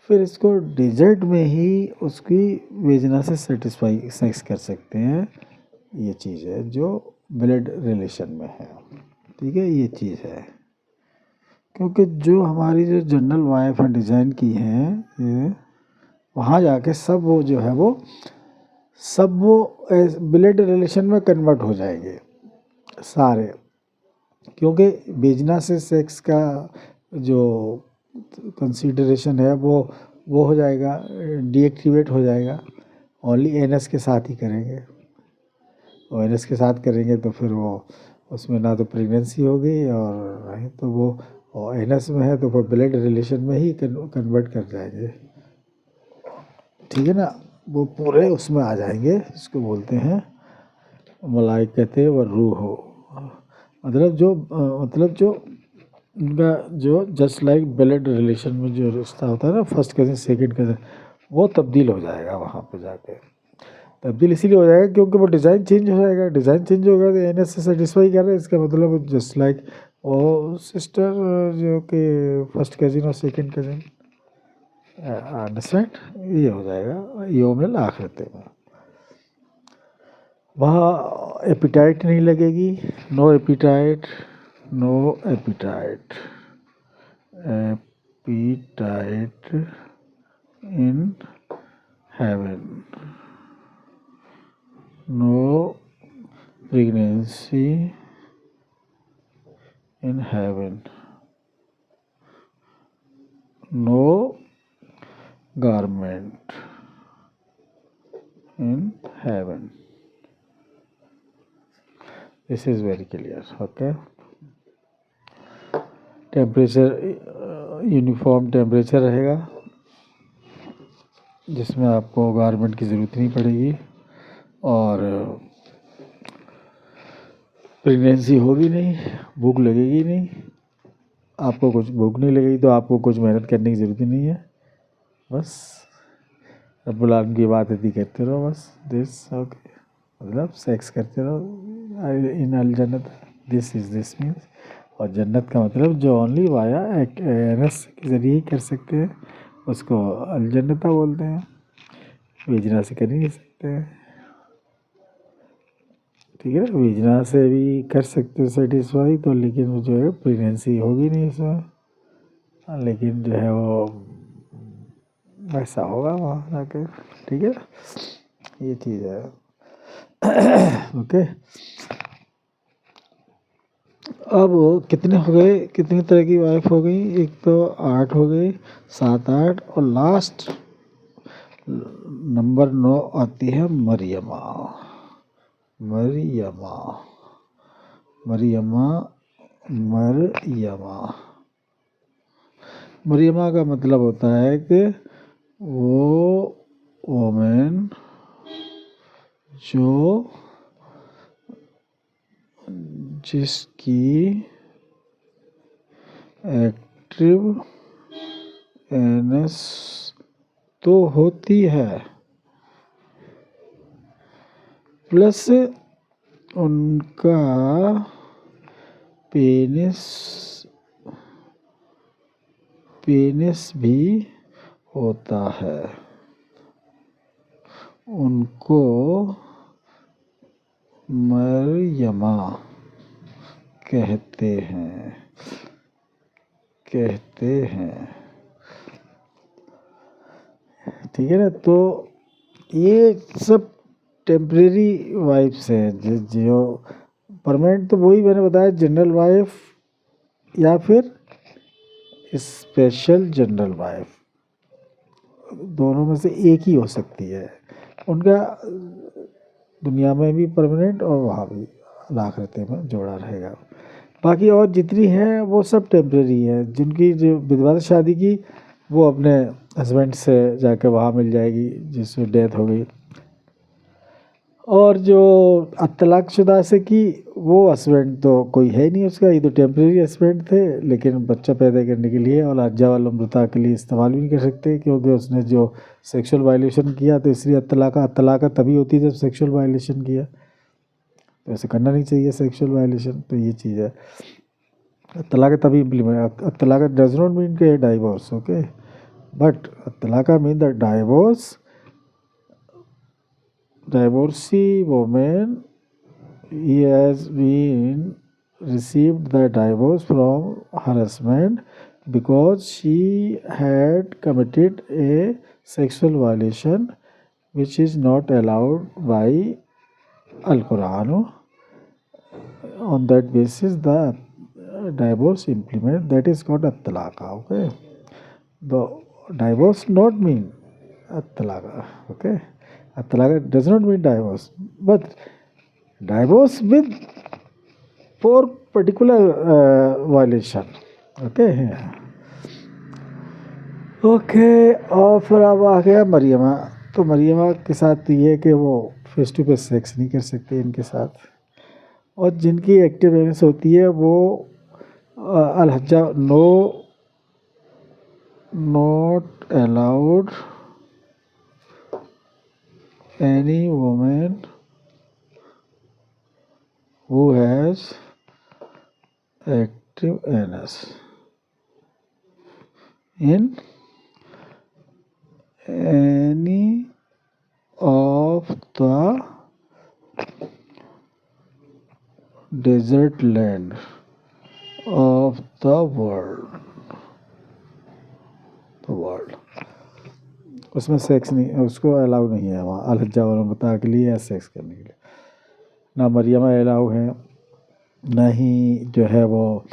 फिर इसको डेजर्ट में ही उसकी वेजना से सेटिस्फाई सेक्स कर सकते हैं। ये चीज़ है जो ब्लड रिलेशन में है, ठीक है, ये चीज़ है। क्योंकि जो हमारी जो जनरल वाइफ है डिज़ाइन की है, ये वहाँ जाके सब वो जो है वो सब वो ब्लड रिलेशन में कन्वर्ट हो जाएंगे सारे, क्योंकि वेजना से सेक्स का जो कंसीडरेशन है वो हो जाएगा, डीएक्टिवेट हो जाएगा। ओनली एनएस के साथ ही करेंगे, और एनएस के साथ करेंगे तो फिर वो उसमें ना तो प्रेगनेंसी होगी और नहीं तो वो, और एनएस में है तो फिर ब्लड रिलेशन में ही कन्वर्ट कर जाएंगे, ठीक है ना, वो पूरे उसमें आ जाएंगे। इसको बोलते हैं मलाइकते व रूह हो, मतलब जो उनका जो जस्ट लाइक ब्लड रिलेशन में जो रिश्ता होता है ना, फर्स्ट कज़न सेकंड कज़न, वो तब्दील हो जाएगा वहाँ पे जाके। तब्दील इसीलिए हो जाएगा क्योंकि वो डिज़ाइन चेंज हो जाएगा, डिज़ाइन चेंज होगा तो एन एस से सेटिस्फाई कर रहे हैं, इसका मतलब जस्ट लाइक वो सिस्टर जो कि फर्स्ट कज़न और सेकंड कज़न, अंडरस्टैंड, ये हो जाएगा योमिल आखिरते में। वहाँ एपिटाइट नहीं लगेगी, no appetite, no appetite, appetite in heaven, no pregnancy in heaven, no garment in heaven. This is very clear. Okay. Temperature uniform temperature रहेगा जिसमें आपको गारमेंट की ज़रूरत नहीं पड़ेगी, और प्रेगनेंसी होगी नहीं, भूख लगेगी नहीं, आपको कुछ भूख नहीं लगेगी तो आपको कुछ मेहनत करने की ज़रूरत ही नहीं है, बस रब्बुल आलमीन की बात इतनी करते रहो बस। दिस ओके, मतलब सेक्स करते रहो इन अल जन्नत, दिस इज़ दिस मीन्स, और जन्नत का मतलब जो ओनली वाया एनएस के ज़रिए ही कर सकते हैं उसको अल जन्नता बोलते हैं, वेजना से कर ही नहीं सकते हैं, ठीक है ना। वेजना से भी कर सकते हो सेटिस्फाई तो, लेकिन वो जो है प्रेगनेंसी होगी नहीं इसमें, लेकिन जो है वो वैसा होगा वहाँ जाके, ठीक है, ये चीज़ है। ओके, अब कितने हो गए, कितनी तरह की वाइफ हो गई, एक तो 8 हो गई, 7 8, और लास्ट नंबर 9 आती है मरियमा। मरियमा मरियमा मरियमा मरियमा का मतलब होता है कि वो वोमेन जो जिसकी एक्टिव एनएस तो होती है प्लस उनका पेनिस भी होता है, उनको मरियमा कहते हैं। ठीक है ना। तो ये सब टेम्परेरी वाइफ्स हैं, जो परमानेंट तो वही मैंने बताया, जनरल वाइफ या फिर स्पेशल जनरल वाइफ, दोनों में से एक ही हो सकती है। उनका दुनिया में भी परमानेंट और वहाँ भी आखिरते में जोड़ा रहेगा। बाकी और जितनी हैं वो सब टेम्परेरी है। जिनकी जो विधवा शादी की वो अपने हस्बैंड से जाकर वहाँ मिल जाएगी जिसमें डेथ हो गई, और जो तलाक शुदा से की वो हस्बैंड तो कोई है नहीं उसका, ये तो टेम्परेरी हस्बैंड थे, लेकिन बच्चा पैदा करने के लिए और अज्जा वाल अमृता के लिए इस्तेमाल भी नहीं कर सकते, क्योंकि उसने जो सेक्सुअल वायलेशन किया तो इसलिए तलाक़ तभी होती है जब सेक्सुअल वायलेशन किया, तो ऐसे करना नहीं चाहिए सेक्सुअल वायलेशन। तो ये चीज़ है, तलाक़ तभी इम्प्लीमेंट, तलाक़ डज नॉट मीन के divorce, okay, But at-talaqa means the divorcee woman, he has been received the divorce from her husband because she had committed a sexual violation which is not allowed by Al-Quran. On that basis, the divorce implement, that is called at-talaqa. Okay, the divorce not mean at-talaqa. Okay, at-talaqa does not mean divorce, but divorce with for particular violation. Okay okay. और फिर अब आ गया मरियमा। तो मरियमा के साथ ये है कि वो फेस टू फेस सेक्स नहीं कर सकते इनके साथ, और जिनकी एक्टिव एविडेंस होती है वो अलहज्जा not allowed any women who has active anus in any of the desert land of the world. उसमें सेक्स नहीं, उसको अलाउ नहीं है वहाँ अलहज्जा वालों बता के लिए या सेक्स करने के लिए। ना मरियमा अलाउ है, ना ही जो है वो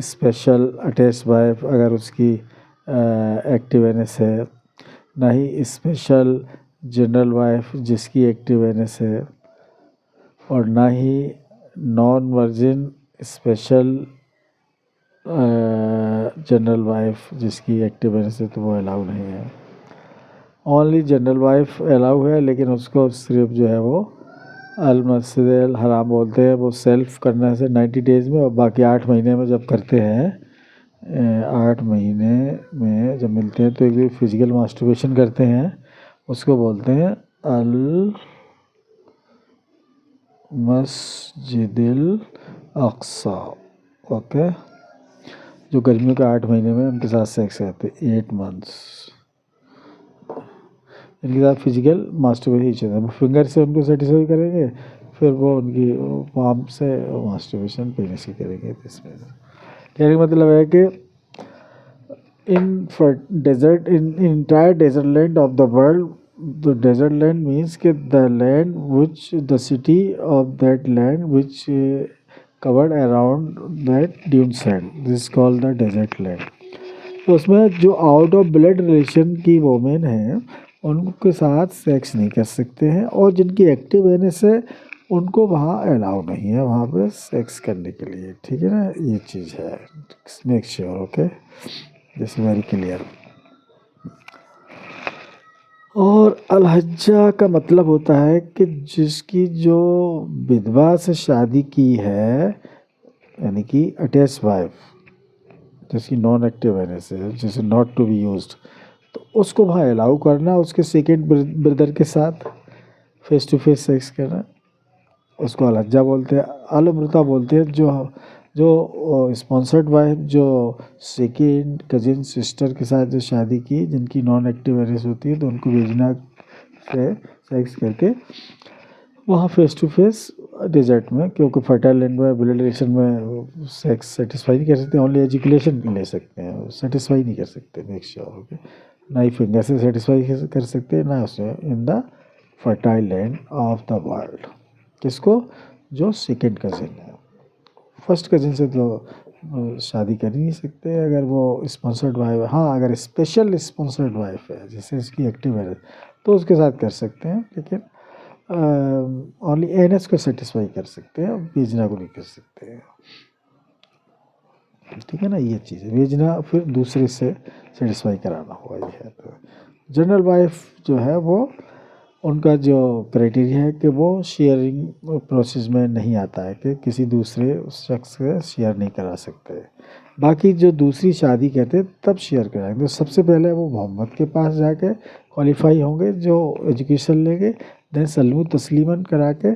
स्पेशल अटैच वाइफ अगर उसकी एक्टिव एनएस है, ना ही स्पेशल जनरल वाइफ जिसकी एक्टिव एनएस है, और ना ही non virgin special general wife जिसकी एक्टिव एनएस है, तो वो अलाउ नहीं है। ओनली जनरल वाइफ अलाउ है, लेकिन उसको सिर्फ जो है वो अल-मस्जिद हराम बोलते हैं, वो सेल्फ करना है 90 डेज़ में, और बाकी 8 महीने में जब करते हैं 8 महीने में जब मिलते हैं तो एक भी फिजिकल मास्टरबेशन करते हैं, उसको बोलते हैं अल-मस्जिदिल अक्सा। ओके, जो गर्मियों के 8 महीने में उनके साथ सेक्स करते हैं 8 मंथ्स, इनके साथ फिजिकल मास्टरबेशन है। वो फिंगर से उनको सेटिस्फाई करेंगे, फिर वो उनकी पाम से मास्टरबेशन पेनिस की करेंगे। इसमें कहने का मतलब है कि in desert in entire desert land of the world, the desert land means कि the land which the city of that land which covered around that dune sand, this called the desert land. तो उसमें जो out of blood relation की women हैं उनके साथ sex नहीं कर सकते हैं, और जिनकी एक्टिव एनएस है उनको वहाँ अलाउ नहीं है वहाँ पे सेक्स करने के लिए। ठीक है ना, ये चीज़ है, make sure. Okay, this very clear. और अलहज्जा का मतलब होता है कि जिसकी जो विधवा से शादी की है, यानी कि अटैच वाइफ जिसकी नॉन एक्टिव एनएस है, जैसे नॉट टू बी यूज्ड, तो उसको वहाँ अलाउ करना, उसके सेकेंड ब्रदर के साथ फेस टू फेस सेक्स करना, उसको अलहज्जा बोलते हैं। अल-मृता बोलते हैं जो स्पॉन्सर्ड वाइफ जो सेकेंड कजिन सिस्टर के साथ जो शादी की, जिनकी नॉन एक्टिव एनएस होती है, तो उनको वेजिना से सेक्स करके वहाँ फेस टू फेस डेजर्ट में, क्योंकि फर्टाइल लैंड में ब्लड रिलेशन में सेक्स सेटिस्फाई नहीं कर सकते, ओनली एजुकेशन ले सकते हैं, सेटिस्फाई नहीं कर सकते। Make sure. ओके, ना ही फिंगर से सेटिस्फाई कर सकते, ना उसमें in the fertile land of the world. किसको? जो सेकेंड कजिन है। फर्स्ट कजिन से तो शादी कर ही नहीं सकते अगर वो स्पॉन्सर्ड वाइफ है। हाँ, अगर स्पेशल स्पॉन्सर्ड वाइफ है जैसे इसकी एक्टिव है तो उसके साथ कर सकते हैं, लेकिन ओनली एनएस को सेटिस्फाई कर सकते हैं, वेजिना को नहीं कर सकते हैं। ठीक है ना, ये चीज़ है। वेजिना फिर दूसरे से सेटिस्फाई कराना होगा, ये है। तो जनरल वाइफ जो है वो उनका जो क्राइटेरिया है कि वो शेयरिंग प्रोसेस में नहीं आता है, कि किसी दूसरे शख्स से शेयर नहीं करा सकते। बाकी जो दूसरी शादी कहते हैं तब शेयर कराएंगे, तो सबसे पहले वो मोहम्मद के पास जाके क्वालिफाई होंगे, जो एजुकेशन लेंगे, देन सल्लू तस्लीमन करा के,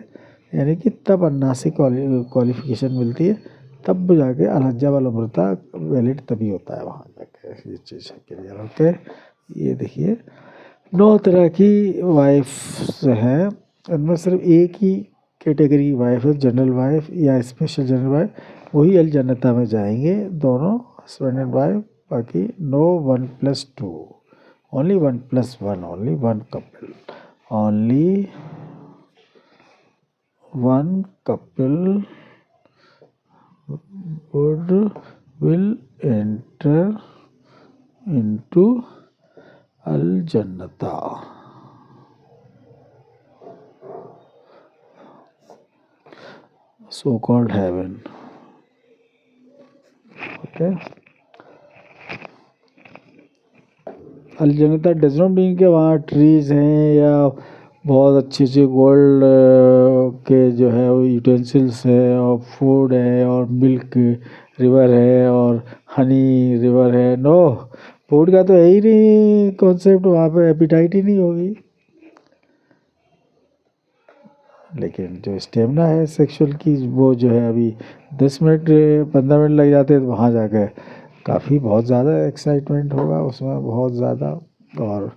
यानी कि तब अन्नासी क्वालिफिकेशन मिलती है, तब जाके अलहज्जा वाला मृता वैलिड तभी होता है वहाँ जाके। ओके, ये चीज़ है क्लियर। ओके, ये देखिए 9 तरह की वाइफ्स हैं, उनमें सिर्फ एक ही कैटेगरी वाइफ है, जनरल वाइफ या स्पेशल जनरल वाइफ, वही अल जन्नता में जाएंगे, दोनों हस्बैंड एंड वाइफ। बाकी no 1+2, only 1+1, only one couple, only one couple will enter into al jannata, so called heaven। okay, अल जन्नता डज नॉट मीन कि वहाँ ट्रीज हैं या बहुत अच्छे अच्छे गोल्ड के जो है वो यूटेंसिल्स है और फूड है और मिल्क रिवर है और हनी रिवर है। नो, फूड का तो है ही नहीं कॉन्सेप्ट, वहाँ पे एपिटाइट ही नहीं होगी। लेकिन जो स्टेमिना है सेक्सुअल की, वो जो है अभी 10 मिनट 15 मिनट लग जाते हैं, तो वहाँ जाकर काफ़ी बहुत ज़्यादा एक्साइटमेंट होगा उसमें, बहुत ज़्यादा। और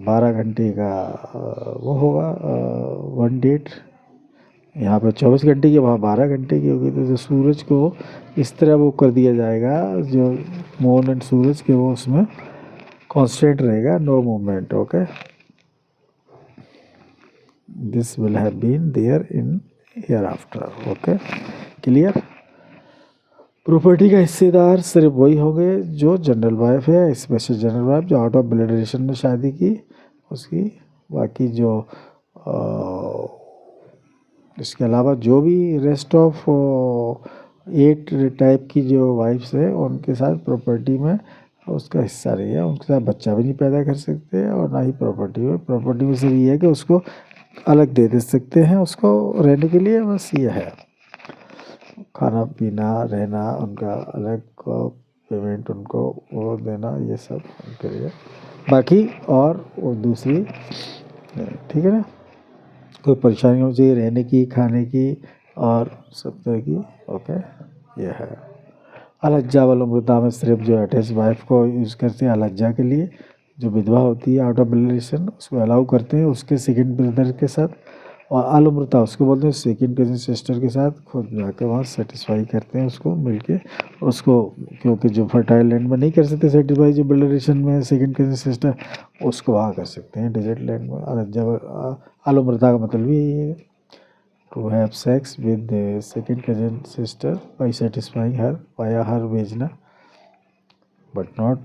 12 घंटे का वो होगा वन डेट। यहाँ पे 24 घंटे की, वहाँ 12 घंटे की होगी। तो जो सूरज को इस तरह वो कर दिया जाएगा, जो मून एंड सूरज के वो उसमें कांस्टेंट रहेगा, no movement. Okay, this will have been there in here after. Okay, clear. Property का हिस्सेदार सिर्फ वही होंगे जो जनरल वाइफ है, स्पेशल जनरल वाइफ जो आउट ऑफ ब्लड रिलेशन में शादी की उसकी। बाकी जो इसके अलावा जो भी रेस्ट ऑफ 8 टाइप की जो वाइफ्स है, उनके साथ प्रॉपर्टी में उसका हिस्सा नहीं है, उनके साथ बच्चा भी नहीं पैदा कर सकते और ना ही प्रॉपर्टी में सिर्फ ये है कि उसको अलग दे सकते हैं उसको रहने के लिए, बस ये है। खाना पीना रहना उनका अलग, पेमेंट उनको वो देना, ये सब उनके लिए। बाकी और वो दूसरी, ठीक है ना, कोई परेशानी हो चाहिए रहने की, खाने की और सब तरह की। ओके, ये है। अलज्जा वालों मृदा में सिर्फ जो अटैच वाइफ को यूज़ करते हैं अलज्जा के लिए, जो विधवा होती है आउट ऑफ रिलेशन, उसको अलाउ करते हैं उसके सेकंड ब्रदर के साथ। और अलमृता उसको बोलते हैं सेकंड कजिन सिस्टर के साथ खुद जाकर वहाँ सेटिस्फाई करते हैं उसको मिलके उसको, क्योंकि जो फर्टाइल लैंड में नहीं कर सकते सेटिस्फाई, जो ब्लड रिलेशन में सेकंड कजिन सिस्टर, उसको वहाँ कर सकते हैं डेजर्ट लैंड में। अलज्जा अलमृता का मतलब भी यही है, to have sex with second cousin sister by satisfying her via her vagina, but not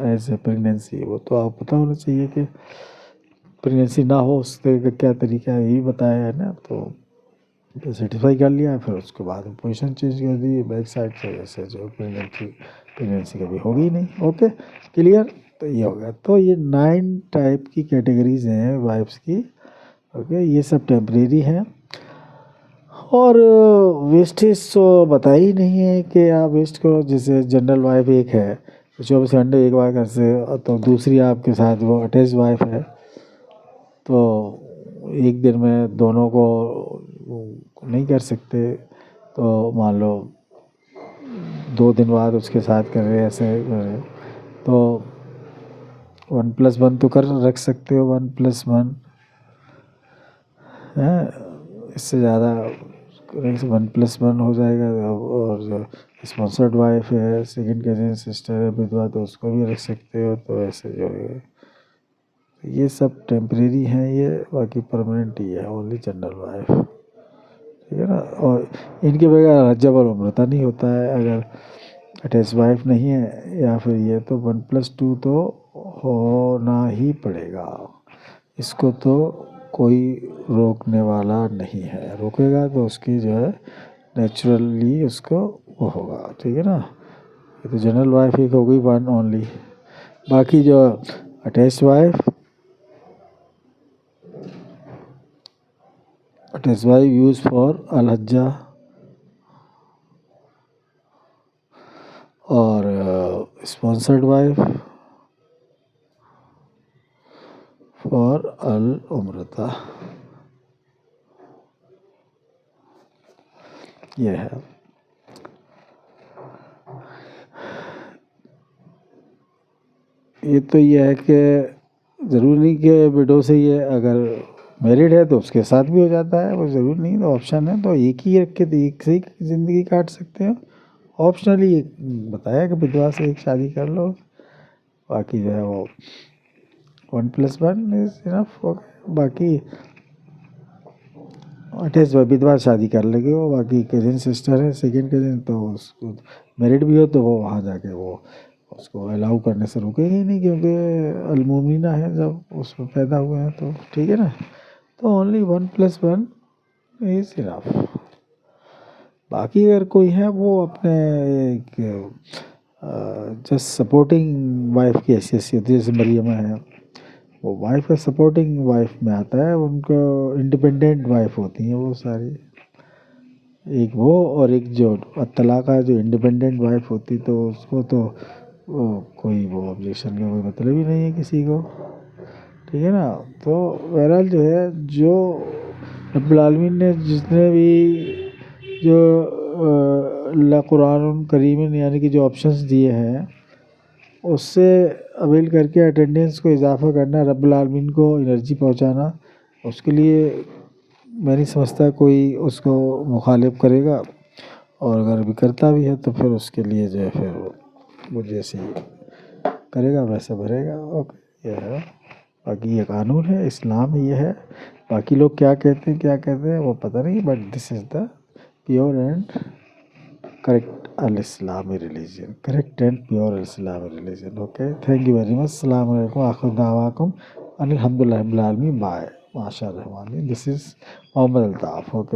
as a pregnancy. वो तो आप पता होना चाहिए कि प्रेगनेंसी ना हो उसके क्या तरीका है, यही बताया है ना। तो सेटिस्फाई कर लिया, फिर उसके बाद पोजीशन चेंज कर दी बैक साइड से, ऐसे जो प्रेगनेंसी कभी होगी नहीं। Okay, clear. तो ये हो गया। तो ये 9 टाइप की कैटेगरीज हैं वाइफ्स की। ओके, ये सब टेम्परेरी हैं। और वेस्टेज तो बता ही नहीं है कि आप वेस्ट करो। जैसे जनरल वाइफ एक है, 24 घंटे एक बार घर से, तो दूसरी आपके साथ वो अटैच वाइफ है, तो एक दिन में दोनों को नहीं कर सकते। तो मान लो 2 दिन बाद उसके साथ कर रहे ऐसे कर रहे, तो 1+1 तो कर रख सकते हो, 1+1 है, इससे ज़्यादा 1+1 हो जाएगा। और जो स्पॉन्सर्ड वाइफ है, सेकंड कजिन सिस्टर है विधवा, तो उसको भी रख सकते हो। तो ऐसे जो है ये सब टेम्परेरी हैं, ये बाकी परमानेंट ही है ओनली जनरल वाइफ, ठीक है ना। और इनके बगैर जबर उम्रता नहीं होता है अगर अटैच वाइफ नहीं है या फिर ये, तो 1+2 तो होना ही पड़ेगा। इसको तो कोई रोकने वाला नहीं है, रोकेगा तो उसकी जो है नेचुरली उसको वो होगा, ठीक है ना। ये तो जनरल वाइफ एक हो गई, वन ओनली। बाकी जो अटैच वाइफ यूज फॉर अलहज्जा और स्पॉन्सर्ड वाइफ फॉर अल उम्रता, ये है। ये तो ये है कि ज़रूरी नहीं कि विडो से ये अगर मैरिड है तो उसके साथ भी हो जाता है, वो ज़रूरी नहीं, तो ऑप्शन है, तो एक ही रख के तो एक से ही ज़िंदगी काट सकते हो। ऑप्शनली एक बताया कि विधवा से एक शादी कर लो, बाकी जो है वो 1+1 इज इनफ। बाकी अटैच विधवा शादी कर लेंगे वो, बाकी कजिन सिस्टर है, सेकंड कजिन, तो उसको मैरिड भी हो तो वो वहाँ जाके वो उसको अलाउ करने से रुकेंगे ही नहीं, क्योंकि अलमोमिना है, जब उसमें पैदा हुए हैं तो ठीक है ना। तो ओनली 1+1 इज इनफ। बाकी अगर कोई है वो अपने एक जस्ट सपोर्टिंग वाइफ की हैसियत से होती है, जैसे मरियम है, वो वाइफ है, सपोर्टिंग वाइफ में आता है, उनको इंडिपेंडेंट वाइफ होती हैं वो सारी, एक वो और एक जो तलाक़ा जो इंडिपेंडेंट वाइफ होती, तो उसको तो वो कोई वो ऑब्जेक्शन का कोई मतलब ही नहीं है किसी को, ठीक है ना। तो बहरहाल जो है, जो रब्बुल आलमीन ने जितने भी जो अल्लाह कुरान करीम में यानी कि जो ऑप्शंस दिए हैं, उससे अवेल करके अटेंडेंस को इजाफ़ा करना, रब्बुल आलमीन को एनर्जी पहुंचाना, उसके लिए मैं नहीं समझता कोई उसको मुखालिफ करेगा, और अगर भी करता भी है तो फिर उसके लिए जो है फिर वो जैसे करेगा वैसा भरेगा। ओके, ये है, बाकी ये कानून है, इस्लाम ये है। बाकी लोग क्या कहते हैं वो पता नहीं, but this is the pure and correct अल इस्लामी रिलीजन, करेक्ट एंड प्योर इस्लामी religion. Okay, thank you very much. अस्सलाम वालेकुम, आखिर दावाकुम अनिल हम्दुलिल्लाहि रब्बिल आलमीन, बाय, माशा रहमानी। This is Mohammed Altaf. Okay.